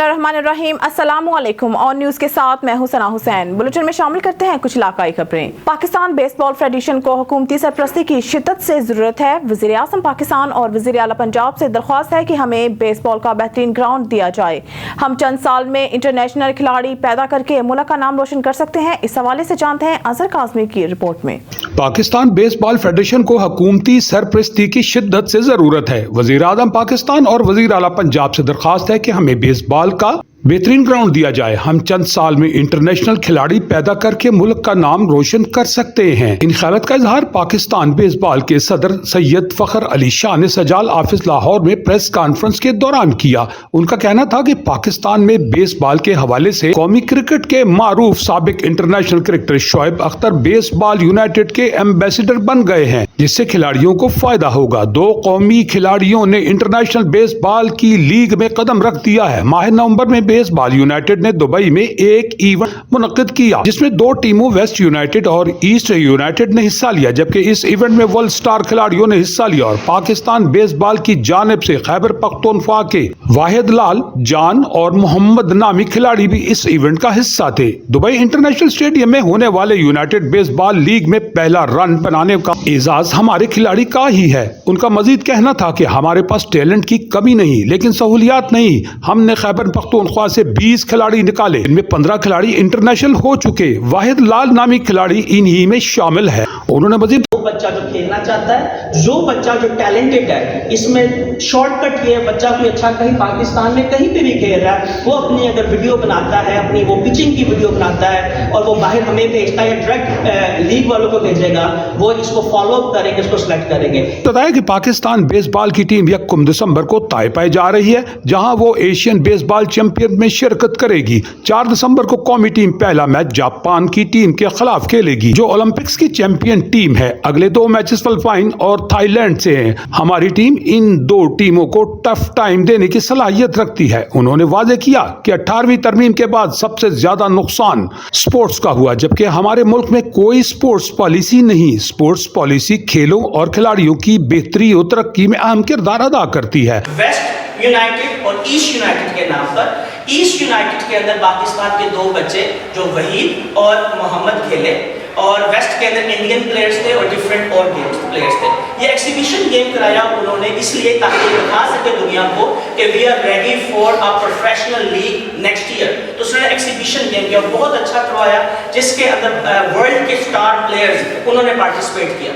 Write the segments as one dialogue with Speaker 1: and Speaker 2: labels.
Speaker 1: बिस्मिल्लाहिर्रहमानिर्रहीम, अस्सलाम वालेकुम। और न्यूज़ के साथ मैं हूं सना हुसैन। बुलेटिन में शामिल करते हैं कुछ इलाकाई खबरें। पाकिस्तान बेसबॉल फेडरेशन को हुकूमती सरपरस्ती की शिद्दत से ज़रूरत है। वज़ीर आज़म पाकिस्तान और वज़ीर आला पंजाब से दरख्वास्त है कि हमें बेसबॉल का बेहतरीन ग्राउंड दिया जाए। हम चंद साल में इंटरनेशनल खिलाड़ी पैदा करके मुल्क का नाम रोशन कर सकते हैं। इस हवाले से जानते हैं अजहर काज़मी की रिपोर्ट में।
Speaker 2: पाकिस्तान बेसबॉल फेडरेशन को हुकूमती सरपरस्ती की शिद्दत से जरूरत है। वज़ीर आज़म पाकिस्तान और वज़ीर आला पंजाब से दरख्वास्त है कि हमें बेसबॉल का बेहतरीन ग्राउंड दिया जाए। हम चंद साल में इंटरनेशनल खिलाड़ी पैदा करके मुल्क का नाम रोशन कर सकते हैं। इन ख्यालात का इजहार पाकिस्तान बेसबॉल के सदर सैयद फखर अली शाह ने सजाल ऑफिस लाहौर में प्रेस कॉन्फ्रेंस के दौरान किया। उनका कहना था कि पाकिस्तान में बेसबॉल के हवाले से कौमी क्रिकेट के मारूफ साबिक international cricketer Shoaib Akhtar baseball United के एम्बेसडर बन गए हैं, जिससे खिलाड़ियों को फायदा होगा। दो कौमी खिलाड़ियों ने इंटरनेशनल बेसबॉल की लीग में कदम रख दिया है। माह नवंबर में बेसबॉल यूनाइटेड ने दुबई में एक इवेंट मुनक्किद किया, जिसमें दो टीमों वेस्ट यूनाइटेड और ईस्ट यूनाइटेड ने हिस्सा लिया, जबकि इस इवेंट में वर्ल्ड स्टार खिलाड़ियों ने हिस्सा लिया। और पाकिस्तान बेसबॉल की जानिब से खैबर पख्तूनख्वा के वाहिद लाल जान और मोहम्मद नामी खिलाड़ी भी इस इवेंट का हिस्सा थे। दुबई इंटरनेशनल स्टेडियम में होने वाले यूनाइटेड बेसबॉल लीग में पहला रन बनाने का एजाज हमारे खिलाड़ी का ही है। उनका मजीद कहना था कि हमारे पास टैलेंट की कमी नहीं, लेकिन सहूलियात नहीं। हमने खैबर पख्तूनख्वा से 20 खिलाड़ी निकाले, इनमें 15 खिलाड़ी इंटरनेशनल हो चुके। वाहिद लाल नामी खिलाड़ी इन्हीं में शामिल है। उन्होंने मजीद
Speaker 3: बच्चा जो खेलना चाहता है, जो बच्चा जो टैलेंटेड है, इसमें शॉर्टकट ये है, बच्चा कोई अच्छा कहीं पाकिस्तान में कहीं पे भी खेल रहा है, वो अपनी अगर वीडियो बनाता है, अपनी वो पिचिंग की वीडियो बनाता है और वो बाहर हमें भेजता है, डायरेक्ट लीग वालों को भेजेगा, वो इसको फॉलो अप करेंगे, इसको सिलेक्ट करेंगे।
Speaker 2: बताया कि पाकिस्तान बेसबॉल की टीम 1 दिसंबर को ताइपाई जा रही है, जहां वो एशियन बेसबॉल चैंपियन में शिरकत करेगी। 4 दिसंबर को कौमी टीम पहला मैच जापान की टीम के खिलाफ खेलेगी, जो ओलंपिक्स की चैंपियन टीम है। अगले 2 मैचेस फिलिपाइन और थाईलैंड से हैं। हमारी टीम इन 2 टीमों को टफ टाइम देने की सलाहियत रखती है। उन्होंने वादे किया कि 18वीं तरमीम के बाद सबसे ज्यादा नुकसान स्पोर्ट्स का हुआ, जबकि हमारे मुल्क में कोई स्पोर्ट्स पॉलिसी नहीं। स्पोर्ट्स पॉलिसी खेलों और खिलाड़ियों की बेहतरी और तरक्की में अहम किरदार अदा करती है।
Speaker 3: वेस्ट यूनाइटेड और ईस्ट यूनाइटेड के नाम पर, ईस्ट यूनाइटेड के अंदर पाकिस्तान के 2 बच्चे जो वहीद और मोहम्मद खेले, और वेस्ट के अंदर इंडियन प्लेयर्स थे और डिफरेंट और गेम्स प्लेयर्स थे। ये एक्सिबिशन गेम कराया उन्होंने इसलिए ताकि दिखा सके दुनिया को कि we are ready for a professional league next year. तो उसने एक्सिबिशन गेम किया, बहुत अच्छा करवाया, जिसके अंदर वर्ल्ड के स्टार प्लेयर्स उन्होंने पार्टिसिपेट किया।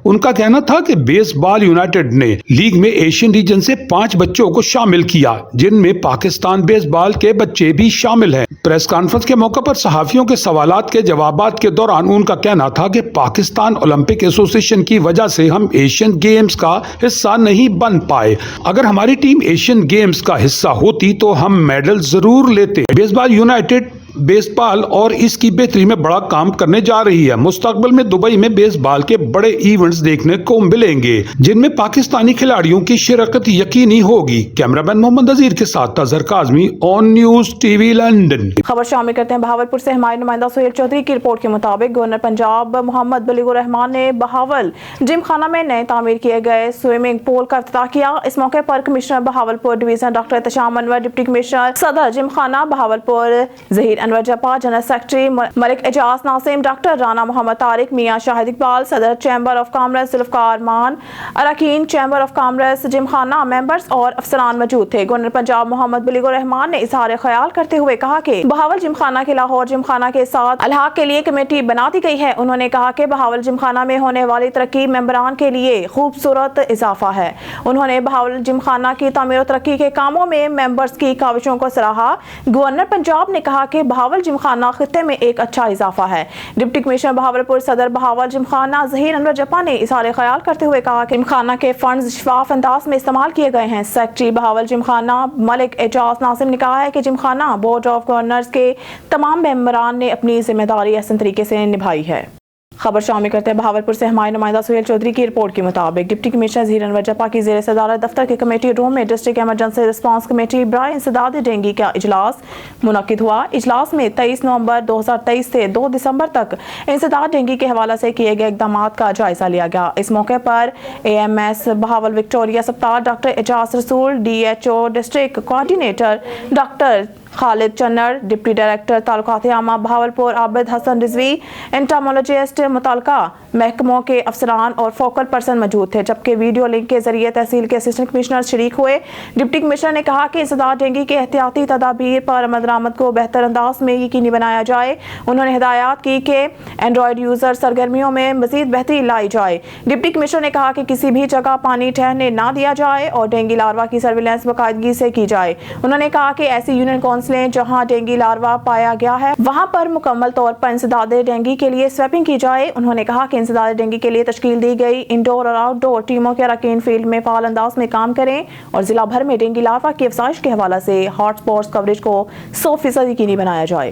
Speaker 2: उनका कहना था कि बेसबॉल यूनाइटेड ने लीग में एशियन रीजन से 5 बच्चों को शामिल किया, जिनमें पाकिस्तान बेसबॉल के बच्चे भी शामिल हैं। प्रेस कॉन्फ्रेंस के मौके पर सहाफियों के सवालात के जवाबात के दौरान उनका कहना था कि पाकिस्तान ओलंपिक एसोसिएशन की वजह से हम एशियन गेम्स का हिस्सा नहीं बन पाए। अगर हमारी टीम एशियन गेम्स का हिस्सा होती तो हम मेडल जरूर लेते। बेसबॉल यूनाइटेड बेसबॉल और इसकी बेहतरी में बड़ा काम करने जा रही है। मुस्तकबिल में दुबई में बेसबॉल के बड़े इवेंट्स देखने को मिलेंगे, जिनमें पाकिस्तानी खिलाड़ियों की शिरकत यकीनी होगी। कैमरामैन मोहम्मद अजीर के साथ Azhar Kazmi, on news TV London.
Speaker 1: खबर शामिल करते हैं बहावलपुर से। हमारे नुमाइंदा सुहेल चौधरी की रिपोर्ट के मुताबिक गवर्नर पंजाब मोहम्मद बलीगुर रहमान ने बहावल जिम खाना में नए तामीर किए गए स्विमिंग पूल का इफ्तिताह किया। इस मौके पर commissioner Bahawalpur division doctor Ehtesham Anwar, deputy commissioner सदर gymkhana Bahawalpur Zaheer Anwar Japa, general secretary Malik Ejaz Naseem, doctor Rana Mohammad Tariq, Mian Shahid Iqbal, सदर chamber of commerce Zulfiqar Maan, अरकान chamber of commerce gymkhana members और अफसरान मौजूद थे। गवर्नर पंजाब मोहम्मद बलीगुर रहमान ने इजहार ख्याल करते हुए कहा कि बहावल जिम खाना के लाहौर जिम खाना के साथ अलहाक के लिए कमेटी बना दी गई है। उन्होंने कहा कि बहावल जिम खाना में होने वाली तरक्की मेंबरान के लिए खूबसूरत इजाफा है। उन्होंने बहावल जिम खाना की तामीर और तरक्की के कामों में मेंबर्स की काविशों को सराहा। गवर्नर पंजाब ने कहा कि बहावल जिम खाना खित्ते में एक अच्छा इजाफा है। डिप्टी कमिश्नर बहावलपुर सदर बहावल जिम खाना जहीर अनवर जपा ने इजहार ख्याल करते हुए कहा कि जिम खाना के फंड शफाफ अंदाज में इस्तेमाल किए गए हैं। सेक्रेटरी बहावल जिम खाना मलिक एजाज नासिम ने कहा है कि जिम खाना बोर्ड ऑफ गवर्नर्स के तमाम मेंबरान ने अपनी जिम्मेदारी अहसन तरीके से निभाई है। खबर शामिल करते हैं बहावलपुर से हमारे नुमाइंदा सुहेल चौधरी की रिपोर्ट के मुताबिक डिप्टी कमिश्नर हीरन वजपा की ज़ेर सदारत दफ्तर के कमेटी रूम में डिस्ट्रिक्ट एमरजेंसी रिस्पांस कमेटी बराए इंसदाद डेंगू का इजलास मुनक्किद हुआ। इजलास में 23 नवंबर 2023 से 2 दिसंबर तक इंसदाद डेंगू के हवाले से किए गए इकदाम का जायजा लिया गया। इस मौके पर AMS बहावल विक्टोरिया अस्पताल doctor Ejaz Rasool, DHO district coordinator doctor Khalid Channar, deputy director तालुकात आमा बहावलपुर आबिद हसन रिजवी, एंटामोलॉजिस्ट, मुताल्लिका महकमों के अफसरान और फोकल पर्सन मौजूद थे, जबकि वीडियो लिंक के जरिए तहसील के असिस्टेंट कमिश्नर शरीक हुए। डिप्टी कमिश्नर ने कहा कि इंसदाद डेंगू के एहतियाती तदाबीर पर अमल दरामद को बेहतर अंदाज में यकीनी बनाया जाए। उन्होंने हिदायत की कि एंड्रॉयड यूजर सरगर्मियों में मजीद बेहतरी लाई जाए। डिप्टी कमिश्नर ने कहा कि किसी भी जगह पानी ठहरने ना दिया जाए और डेंगू लार्वा की सर्विलांस बाकायदगी से की जाए। उन्होंने कहा कि ऐसी यूनियन काउंसिलें जहां डेंगू लार्वा पाया गया है वहां पर मुकम्मल तौर पर इंसदाद डेंगू के लिए स्वैपिंग की जाए। उन्होंने कहा कि इंसदाद डेंगू के लिए तश्कील दी गई इंडोर और आउटडोर टीमों के अरकान फील्ड में फाल अंदाज में काम करें और जिला भर में डेंगू लार्वा की अफजाइश के हवाले से हॉटस्पॉट कवरेज को 100% यकीनी बनाया जाए।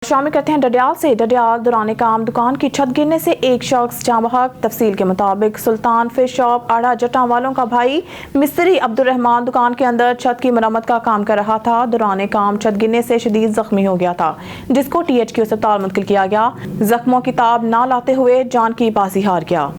Speaker 1: शामिल करते हैं डडियाल से। डडियाल दौरान काम दुकान की छत गिरने से एक शख्स जाँ बहक। तफसील के मुताबिक सुल्तान फिश शॉप आड़ा जटा वालों का भाई मिस्त्री अब्दुल रहमान दुकान के अंदर छत की मरम्मत का काम कर रहा था। दौरान काम छत गिरने से शदीद जख्मी हो गया था, जिसको THQ अस्पताल मुंतकिल किया गया। जख्मों की ताब ना लाते हुए जान की बाजी हार गया।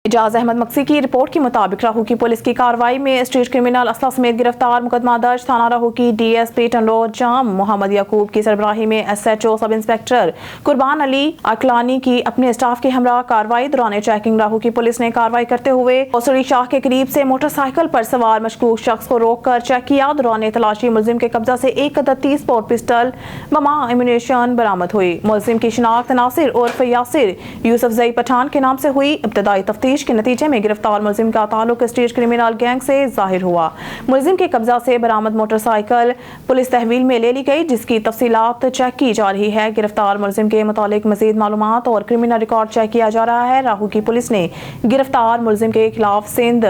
Speaker 1: एजाज अहमद मक्सी की रिपोर्ट के मुताबिक राहू की पुलिस की कार्रवाई में स्ट्रीट क्रिमिनल असला समेत गिरफ्तार। मुकदमा दर्ज थाना राहू की DSP टनरोड जाम मोहम्मद याकूब की सरबराही में SHO सब इंस्पेक्टर कुर्बान अली अकलानी की अपने स्टाफ के हमरा कार्रवाई। दौरान चेकिंग राहू की पुलिस ने कार्रवाई करते हुए औसरी शाह के करीब से मोटरसाइकिल पर सवार मशकूक शख्स को रोक कर चेक किया। दौरान तलाशी मुलजिम के कब्जा से एक अदद 30 बोर पिस्टल बमा एम्यूनेशन बरामद हुई। मुलजिम की शिनाख्त नासिर उर्फ यासिर यूसुफजई पठान के नाम से हुई। इब्तदाई तफ्तीश के नतीजे में गिरफ्तार मुलजिम का ताल्लुक स्ट्रीट क्रिमिनल गैंग से जाहिर हुआ। मुलजिम के कब्जा से बरामद मोटरसाइकिल पुलिस तहवील में ले ली गई, जिसकी तफसीलात चेक की जा रही है। गिरफ्तार मुलजिम के मुतालिक मजीद मालूमात और क्रिमिनल रिकॉर्ड चेक किया जा रहा है। राहू की पुलिस ने गिरफ्तार मुलजिम के खिलाफ सिंध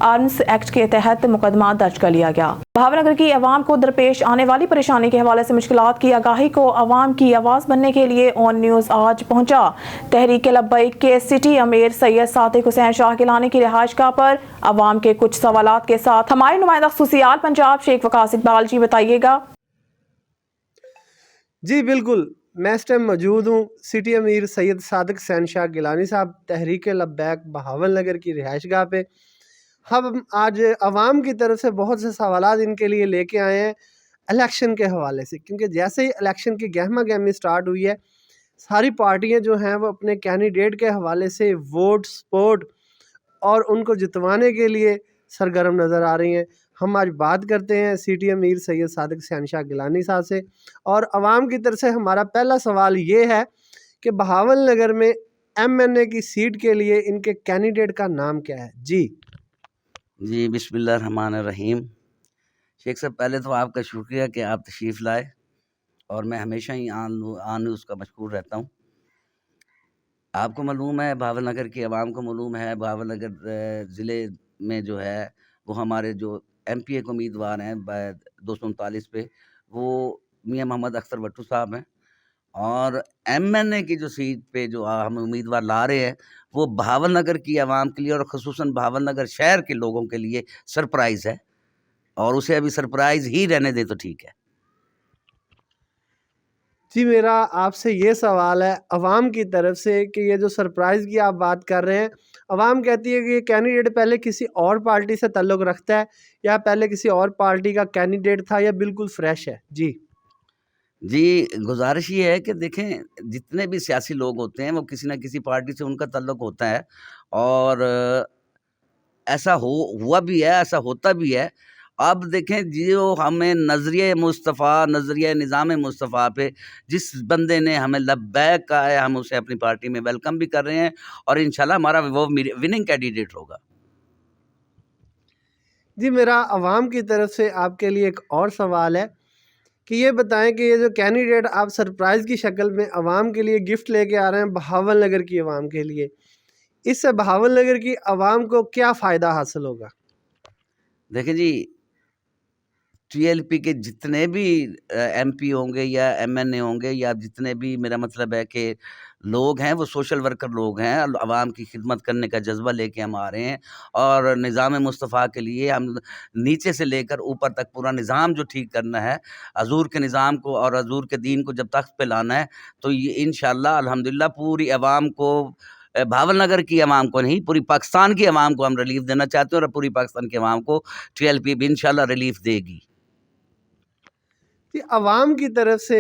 Speaker 1: आर्म्स एक्ट के तहत मुकदमा दर्ज कर लिया गया। भावनगर की अवाम को दरपेश आने वाली परेशानी के हवाले से मुश्किलात की आगाही को अवाम की आवाज बनने के लिए ऑन न्यूज आज पहुंचा। तहरीक लब्बैक के सिटी अमीर सैयद सादिक हुसैन शाह गिलानी की रिहाइशगाह पर अवाम के कुछ सवालात के साथ हमारे नुमाइंदा खुसूसियात पंजाब शेख वकास इकबाल जी बताइएगा।
Speaker 4: जी बिल्कुल, मैं इस टाइम मौजूद हूँ सिटी अमीर सैयद सादिक हुसैन शाह गिलानी साहब तहरीक लब्बैक बहावल नगर की रिहाइशगाह पे। हम आज अवाम की तरफ से बहुत से सवालात इनके लिए लेके आए हैं इलेक्शन के हवाले से, क्योंकि जैसे ही इलेक्शन की गहमा गहमी स्टार्ट हुई है, सारी पार्टियां जो हैं वो अपने कैंडिडेट के हवाले से वोट सपोर्ट और उनको जितवाने के लिए सरगर्म नज़र आ रही हैं। हम आज बात करते हैं सिटी अमीर सैयद सादिक हुसैन शाह गिलानी साहब से, और अवाम की तरफ से हमारा पहला सवाल ये है कि बहावल नगर में MNA की सीट के लिए इनके कैंडिडेट का नाम क्या है? जी
Speaker 5: बिस्मिल्लाहिर्रहमानिर्रहीम। शेख साहब, पहले तो आपका शुक्रिया कि आप तशरीफ़ लाए, और मैं हमेशा ही आन उसका मशकूर रहता हूँ। आपको मालूम है, बहावल नगर की आवाम को मालूम है, बहावल नगर ज़िले में जो है वो हमारे जो MPA के उम्मीदवार हैं 239 पे, वो मियाँ मोहम्मद अख्तर भट्टू साहब हैं, और MNA की जो सीट पे जो हम उम्मीदवार ला रहे हैं वो बहावल नगर की आवाम के लिए और ख़ुसूसन बहावल नगर शहर के लोगों के लिए सरप्राइज़ है, और उसे अभी सरप्राइज़ ही रहने दे तो ठीक है।
Speaker 4: जी, मेरा आपसे ये सवाल है अवाम की तरफ से कि ये जो सरप्राइज़ की आप बात कर रहे हैं, अवाम कहती है कि ये कैंडिडेट पहले किसी और पार्टी से ताल्लुक़ रखता है, या पहले किसी और पार्टी का कैंडिडेट था, या बिल्कुल फ्रेश है? जी,
Speaker 5: गुजारिश ये है कि देखें, जितने भी सियासी लोग होते हैं वो किसी न किसी पार्टी से उनका ताल्लुक़ होता है, और ऐसा हुआ भी है, ऐसा होता भी है। अब देखें, जो हमें नज़रिए मुस्तफ़ा, नज़रिए निज़ाम मुस्तफ़ा पे जिस बंदे ने हमें लब्बैक कहा है, हम उसे अपनी पार्टी में वेलकम भी कर रहे हैं, और इंशाल्लाह हमारा वो विनिंग कैंडिडेट होगा।
Speaker 4: जी, मेरा अवाम की तरफ से आपके लिए एक और सवाल है कि ये बताएं कि ये जो कैंडिडेट आप सरप्राइज़ की शक्ल में अवाम के लिए गिफ्ट लेके आ रहे हैं बहावल नगर की अवाम के लिए, इससे बहावल नगर की अवाम को क्या फ़ायदा हासिल होगा?
Speaker 5: देखें जी, TLP کے جتنے بھی MP ہوں گے یا MNA ہوں گے یا جتنے بھی، میرا مطلب ہے کہ لوگ ہیں، وہ سوشل ورکر لوگ ہیں، عوام کی خدمت کرنے کا جذبہ لے کے ہم آ رہے ہیں، اور نظام مصطفیٰ کے لیے ہم نیچے سے لے کر اوپر تک پورا نظام جو ٹھیک کرنا ہے، حضور کے نظام کو اور حضور کے دین کو جب تخت پہ لانا ہے، تو یہ انشاءاللہ الحمدللہ پوری عوام کو، بھاول نگر کی عوام کو نہیں، پوری پاکستان کی عوام کو ہم ریلیف دینا چاہتے ہیں، اور پوری پاکستان کی عوام کو TLP بھی انشاءاللہ ریلیف دے گی۔
Speaker 4: عوام کی طرف سے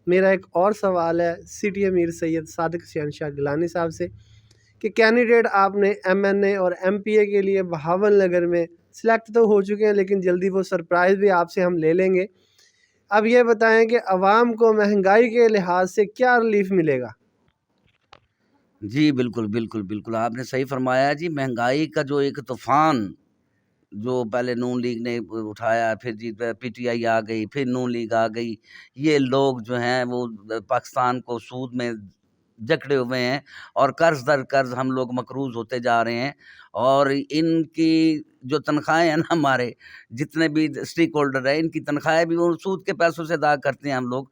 Speaker 4: میرا ایک اور سوال ہے سٹی امیر سید صادق شہنشاہ گیلانی صاحب سے کہ کینڈیڈیٹ آپ نے MNA اور MPA کے لیے بہاول نگر میں سلیکٹ تو ہو چکے ہیں، لیکن جلدی وہ سرپرائز بھی آپ سے ہم لے لیں گے۔ اب یہ بتائیں کہ عوام کو مہنگائی کے لحاظ سے کیا ریلیف ملے گا؟
Speaker 5: جی بالکل بالکل بالکل، آپ نے صحیح فرمایا جی۔ مہنگائی کا جو ایک طوفان جو پہلے نون لیگ نے اٹھایا، پھر جی PTI آ گئی، پھر نون لیگ آ گئی، یہ لوگ جو ہیں وہ پاکستان کو سود میں جکڑے ہوئے ہیں، اور قرض در قرض ہم لوگ مقروض ہوتے جا رہے ہیں، اور ان کی جو تنخواہیں ہیں نا، ہمارے جتنے بھی اسٹیک ہولڈر ہیں، ان کی تنخواہیں بھی وہ سود کے پیسوں سے ادا کرتے ہیں ہم لوگ۔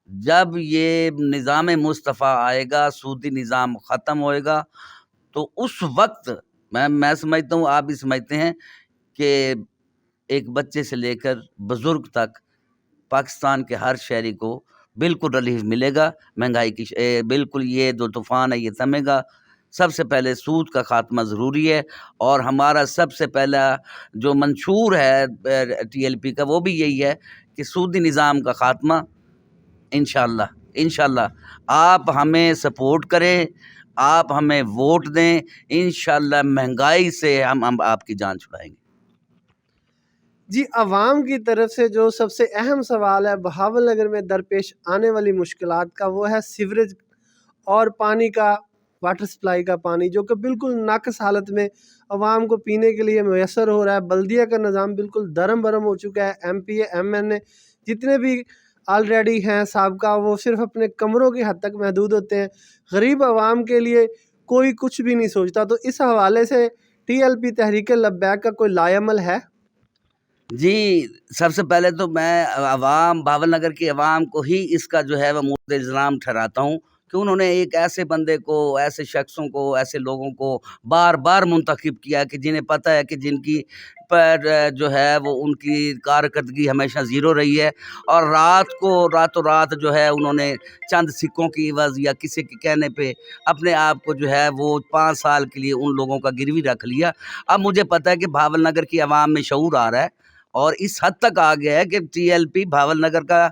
Speaker 5: جب یہ نظام مصطفیٰ آئے گا، سودی نظام ختم ہوئے گا، تو اس وقت میں سمجھتا ہوں، آپ بھی سمجھتے ہیں کہ ایک بچے سے لے کر بزرگ تک پاکستان کے ہر شہری کو بالکل ریلیف ملے گا مہنگائی کی۔ بالکل یہ جو طوفان ہے یہ تھمے گا۔ سب سے پہلے سود کا خاتمہ ضروری ہے، اور ہمارا سب سے پہلا جو منشور ہے TLP کا وہ بھی یہی ہے کہ سودی نظام کا خاتمہ انشاءاللہ آپ ہمیں سپورٹ کریں، آپ ہمیں ووٹ دیں، انشاءاللہ مہنگائی سے ہم آپ کی جان چھڑائیں گے۔
Speaker 4: جی، عوام کی طرف سے جو سب سے اہم سوال ہے بہاول نگر میں درپیش آنے والی مشکلات کا، وہ ہے سیوریج اور پانی کا، واٹر سپلائی کا پانی، جو کہ بالکل ناقص حالت میں عوام کو پینے کے لیے میسر ہو رہا ہے۔ بلدیہ کا نظام بالکل درم برم ہو چکا ہے۔ MPA MNA جتنے بھی آلریڈی ہیں سابقہ، وہ صرف اپنے کمروں کی حد تک محدود ہوتے ہیں، غریب عوام کے لیے کوئی کچھ بھی نہیں سوچتا۔ تو اس حوالے سے TLP تحریک لبیک کا کوئی لائے عمل ہے؟
Speaker 5: جی، سب سے پہلے تو میں عوام، بہاول نگر کی عوام کو ہی اس کا جو ہے وہ مورد الزام ٹھہراتا ہوں کہ انہوں نے ایک ایسے بندے کو، ایسے شخصوں کو، ایسے لوگوں کو بار بار منتخب کیا کہ جنہیں پتہ ہے کہ جن کی پر جو ہے وہ ان کی کارکردگی ہمیشہ زیرو رہی ہے، اور راتوں رات جو ہے انہوں نے چند سکوں کی عوض یا کسی کے کہنے پہ اپنے آپ کو جو ہے وہ 5 سال کے لیے ان لوگوں کا گروی رکھ لیا۔ اب مجھے پتہ ہے کہ بہاول نگر کی عوام میں شعور آ رہا ہے، اور اس حد تک آ گیا ہے کہ TLP بہاول نگر کا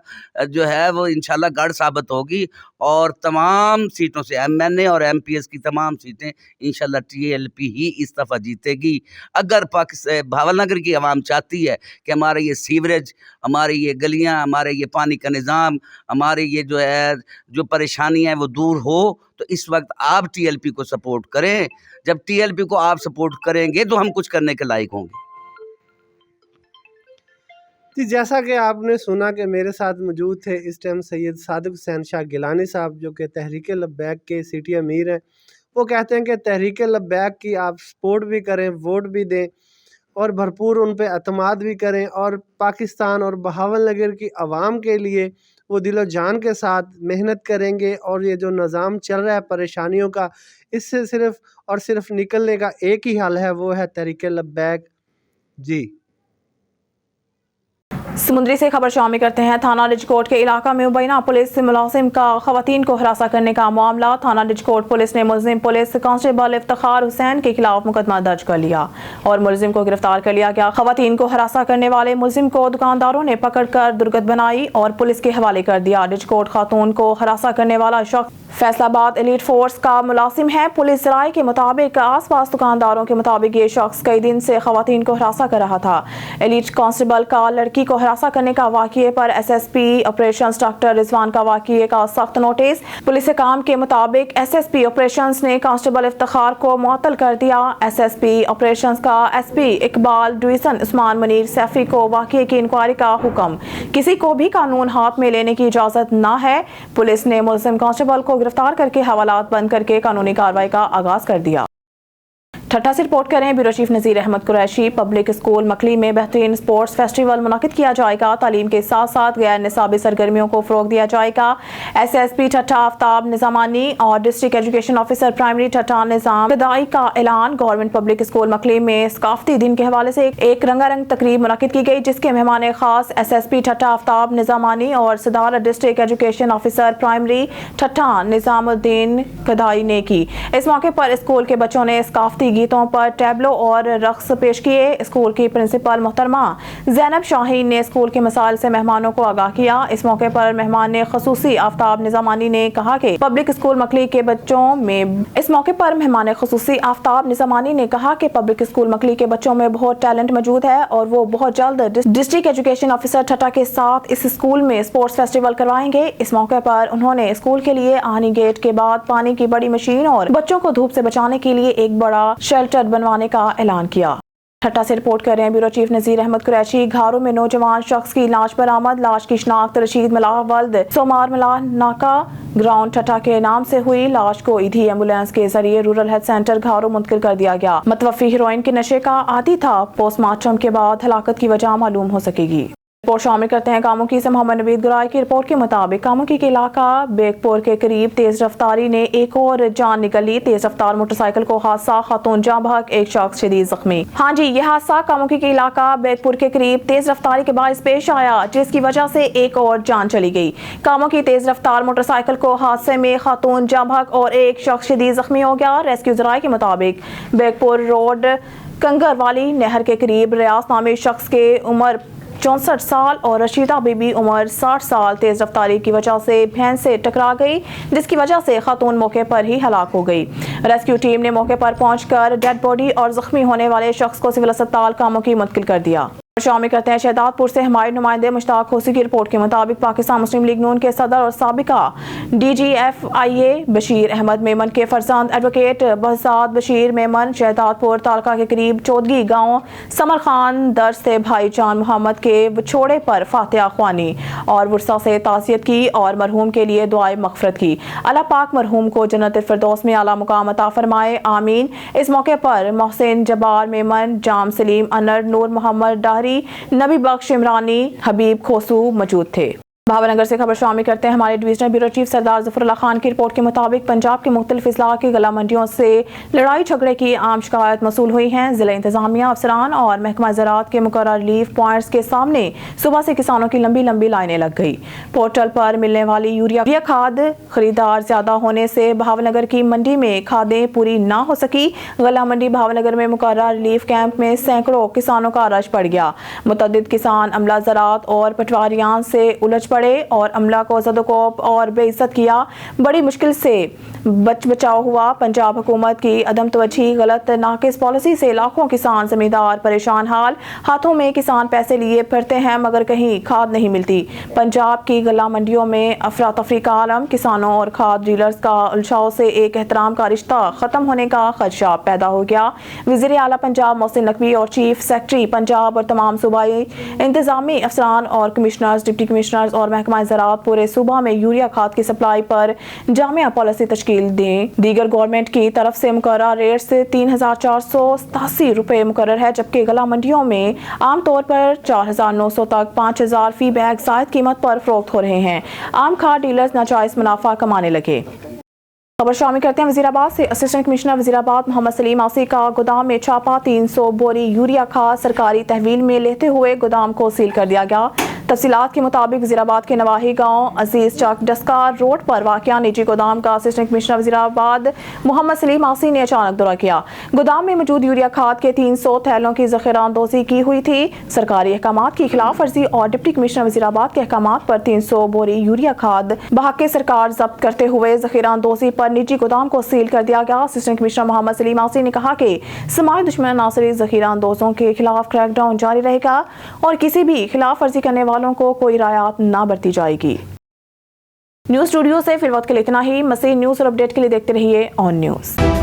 Speaker 5: جو ہے وہ انشاءاللہ گڑھ ثابت ہوگی، اور تمام سیٹوں سے MNA اور MPS کی تمام سیٹیں انشاءاللہ TLP ہی اس دفعہ جیتے گی۔ اگر بہاول نگر کی عوام چاہتی ہے کہ ہمارے یہ سیوریج، ہماری یہ گلیاں، ہمارے یہ پانی کا نظام، ہمارے یہ جو ہے جو پریشانیاں ہیں وہ دور ہو، تو اس وقت آپ TLP کو سپورٹ کریں۔ جب TLP کو آپ سپورٹ کریں گے تو ہم کچھ کرنے کے لائق ہوں گے۔
Speaker 4: جی، جیسا کہ آپ نے سنا کہ میرے ساتھ موجود تھے اس ٹائم سید صادق شہنشاہ گیلانی صاحب، جو کہ تحریک لبیک کے سٹی امیر ہیں۔ وہ کہتے ہیں کہ تحریک لبیک کی آپ سپورٹ بھی کریں، ووٹ بھی دیں، اور بھرپور ان پہ اعتماد بھی کریں، اور پاکستان اور بہاول نگر کی عوام کے لیے وہ دل و جان کے ساتھ محنت کریں گے، اور یہ جو نظام چل رہا ہے پریشانیوں کا، اس سے صرف اور صرف نکلنے کا ایک ہی حل ہے، وہ ہے تحریک لبیک۔ جی،
Speaker 1: سمندری سے خبر شامل کرتے ہیں۔ تھانہ رجکوٹ کے علاقہ میں مبینہ پولیس ملازم کا خواتین کو ہراساں کرنے کا معاملہ۔ تھانہ رجکوٹ پولیس نے ملزم پولیس کانسٹیبل افتخار حسین کے خلاف مقدمہ درج کر لیا اور ملزم کو گرفتار کر لیا گیا۔ خواتین کو ہراساں کرنے والے ملزم کو دکانداروں نے پکڑ کر درگت بنائی اور پولیس کے حوالے کر دیا۔ رجکوٹ خاتون کو ہراساں کرنے والا شخص فیصل آباد ایلیٹ فورس کا ملازم ہے۔ پولیس ذرائع کے مطابق آس پاس دکانداروں کے مطابق یہ شخص کئی دن سے خواتین کو ہراساں کر رہا تھا۔ ایلیٹ کانسٹیبل کا لڑکی کو ہراساں کرنے کا واقعے پر SSP آپریشنز ڈاکٹر رضوان کا واقعے کا سخت نوٹس۔ پولیس حکام کے مطابق SSP آپریشنز نے کانسٹیبل افتخار کو معطل کر دیا۔ SSP آپریشنز کا SP اقبال ڈویژن عثمان منیر سیفی کو واقعے کی انکوائری کا حکم۔ کسی کو بھی قانون ہاتھ میں لینے کی اجازت نہ ہے۔ پولیس نے ملزم کانسٹیبل کو گرفتار کر کے حوالات بند کر کے قانونی کارروائی کا آغاز کر دیا۔ ठट्टा से रिपोर्ट करें ब्यूरो चीफ नज़ीर अहमद कुरैशी। पब्लिक स्कूल मकली में बेहतरीन स्पोर्ट्स फेस्टिवल मुनाकिद किया जाएगा। तालीम के साथ साथ गैर निसाबी सरगर्मियों को फ़रोग दिया जाएगा। SSP ठट्टा आफ्ताब निज़ामानी और डिस्ट्रिक्ट एजुकेशन ऑफिसर प्राइमरी ठट्टा निज़ाम इब्तदाई का ऐलान। गवर्नमेंट पब्लिक स्कूल मकली में सकाफती दिन के हवाले से एक रंगारंग तकरीब मुनाकिद की गई, जिसके मेहमान खास SSP ठट्टा आफ्ताब निज़ामानी और सदारत डिस्ट्रिक्ट एजुकेशन ऑफिसर प्राइमरी ठट्टा निज़ामुद्दीन कदाई ने की। इस मौके पर स्कूल के बच्चों ने सकाफती गीतों पर टैबलो और रक्स पेश किए। स्कूल की प्रिंसिपल मोहतरमा ज़ैनब शाहीन ने स्कूल के मसाइल से मेहमानों को आगाह किया। इस मौके पर मेहमान ने खसूसी आफ्ताब निज़ामानी ने कहा कि पब्लिक स्कूल मकली के बच्चों में इस मौके पर मेहमान खसूसी आफ्ताब निज़ामानी ने कहा कि पब्लिक स्कूल मकली के बच्चों में बहुत टैलेंट मौजूद है और वो बहुत जल्द डिस्ट्रिक्ट एजुकेशन ऑफिसर ठट्टा के साथ इस स्कूल में स्पोर्ट्स फेस्टिवल करवाएंगे। इस मौके पर उन्होंने स्कूल के लिए आनी गेट के बाद पानी की बड़ी मशीन और बच्चों को धूप से बचाने के लिए एक बड़ा शेल्टर बनवाने का ऐलान किया। ठट्टा से रिपोर्ट कर रहे हैं ब्यूरो चीफ नज़ीर अहमद कुरैशी। घारों में नौजवान शख्स की लाश बरामद। लाश की शिनाख्त रशीद मलाह वल्द सोमार मलाह नाका ग्राउंड ठट्टा के नाम से हुई। लाश को ईदी एम्बुलेंस के जरिए रूरल हेल्थ सेंटर घारों मुंतकिल कर दिया गया। मतवफ़ी हीरोइन के नशे का आदी था। पोस्टमार्टम के बाद हलाकत की वजह मालूम हो सकेगी। रिपोर्ट शामिल करते हैं कामुकी से। मोहम्मद नवीद गुराई की रिपोर्ट के मुताबिक कामुकी के इलाका बेगपुर के करीब तेज रफ्तारी ने एक और जान निकल ली। तेज रफ्तार मोटरसाइकिल को हादसा, खातून जाँ बहक, एक शख्स शदीद जख्मी। हाँ जी, यह हादसा कामुकी के इलाका बेगपुर के करीब तेज रफ्तारी के बायस पेश आया, जिसकी वजह से एक और जान चली गई। कामुकी तेज रफ्तार मोटरसाइकिल को हादसे में खातून जाँ बहक और एक शख्स शदीद जख्मी हो गया। रेस्क्यू ज़राए के मुताबिक बेगपुर रोड कंगर वाली नहर के करीब रियाज नामी शख्स के उम्र 64 साल और रशीदा बीबी उम्र 60 साल तेज रफ्तारी की वजह से भैंस से टकरा गई, जिसकी वजह से खातून मौके पर ही हलाक हो गई। रेस्क्यू टीम ने मौके पर पहुंचकर डेड बॉडी और जख्मी होने वाले शख्स को सिविल अस्पताल कामुकी मुंतकिल कर दिया। शामिल करते हैं शहदादपुर से। हमारे नुमाइंदे मुश्ताक होसी की रिपोर्ट के मुताबिक पाकिस्तान मुस्लिम लीग नून के सदर और साबिका DGFIA बशीर अहमद मेमन के फरजंद एडवोकेट बहजाद बशीर मेमन शहदादपुर तालका के करीब चौदगी गांव समर खान दर्ज से भाईजान मोहम्मद के विछोड़े पर फातिहा ख्वानी और वुरसा से ताज़ियत की और मरहूम के लिए दुआए मग़फ़िरत की। अल्लाह पाक मरहूम को जन्नत फिरदौस में आला मुकाम अता फरमाए, आमीन। इस मौके पर मोहसिन जब्बार मेमन, जाम सलीम अनर, नूर मोहम्मद डाहरी, नबी बख्श इमरानी, हबीब खोसू मौजूद थे। भावनगर से खबर शामिल करते हैं हमारे डिवीजनल ब्यूरो चीफ सरदार ज़फ़रुल्लाह खान की रिपोर्ट के मुताबिक पंजाब के मुख्तलिफ इज़लाक़ की गला मंडियों से लड़ाई झगड़े की आम शिकायत मसूल हुई हैं। ज़िला इंतज़ामिया अफसरान और महकमा ज़राअत के मुकर्रर रिलीफ पॉइंट्स के सामने सुबह से किसानों की लंबी लंबी लाइनें लग गई। पोर्टल पर मिलने वाली यूरिया खाद खरीदार ज़्यादा होने से भावनगर की मंडी में खादें पूरी ना हो सकी। गला मंडी भावनगर में मुकर्रर रिलीफ कैंप में सैकड़ों किसानों का रश पड़ गया। मुतअद्दिद किसान अमला ज़राअत और पटवारियान से उलझ पड़े और अमला को ज़दोकोप और बेइज्जत किया। बड़ी मुश्किल से बचाव हुआ। पंजाब हुकूमत की अदम तवज्जी, गलत नाकिस पॉलिसी से लाखों किसान जमींदार परेशान हाल। हाथों में किसान पैसे लिए फिरते हैं मगर कहीं खाद नहीं मिलती। पंजाब की गला मंडियों में अफरा तफरी का आलम। किसानों और खाद डीलर्स का उलझाव से एक एहतराम का रिश्ता खत्म होने का खदशा पैदा हो गया। वज़ीर आला पंजाब मोहसिन नकवी और चीफ सेक्रेटरी पंजाब और तमाम सूबाई इंतजामी अफसरान और कमिश्नर्स, डिप्टी कमिश्नर्स और महकमा ज़राअत पूरे सूबा में यूरिया खाद की सप्लाई पर जामिया पॉलिसी तश्कील दें। दीगर गवर्नमेंट की तरफ से मुकर्रर रेट से 3,487 रुपये मुकर्रर है, जबकि गला मंडियों में आम तौर पर 4,900 तक 5,000 फी बैग जायद कीमत पर फरोख्त हो रहे हैं। आम खाद डीलर्स नाजायज मुनाफा कमाने लगे। खबर शामिल करते हैं वज़ीराबाद से। असिस्टेंट कमिश्नर वज़ीराबाद मोहम्मद सलीम आसी का गोदाम में छापा। 300 बोरी यूरिया खाद सरकारी तहवील में लेते हुए गोदाम को सील कर दिया गया। तफसीलात के मुताबिक वज़ीराबाद के नवाही गांव अजीज चक डस्का रोड पर वाक़या निजी गोदाम का असिस्टेंट कमिश्नर वज़ीराबाद मोहम्मद सलीम आसी ने अचानक दौरा किया। गोदाम में मौजूद यूरिया खाद के 300 थैलों की ज़ख़ीरा अंदोज़ी की हुई थी। सरकारी अहकामात की खिलाफ वर्जी और डिप्टी कमिश्नर वज़ीराबाद के अहकामात पर 300 बोरी यूरिया खाद बहक़ सरकार जब्त करते हुए ज़ख़ीरा अंदोज़ी पर निजी गोदाम को सील कर दिया गया। असिस्टेंट कमिश्नर मोहम्मद सलीम आसी ने कहा कि समाज दुश्मन नासरी ज़ख़ीरा अंदोज़ों के खिलाफ क्रैकडाउन जारी रहेगा और किसी भी खिलाफ वर्जी करने वालों को कोई रियायत ना बरती जाएगी। न्यूज़ स्टूडियो से फिर वक्त के लिए इतना ही। मज़ीद न्यूज़ और अपडेट के लिए देखते रहिए ऑन न्यूज़।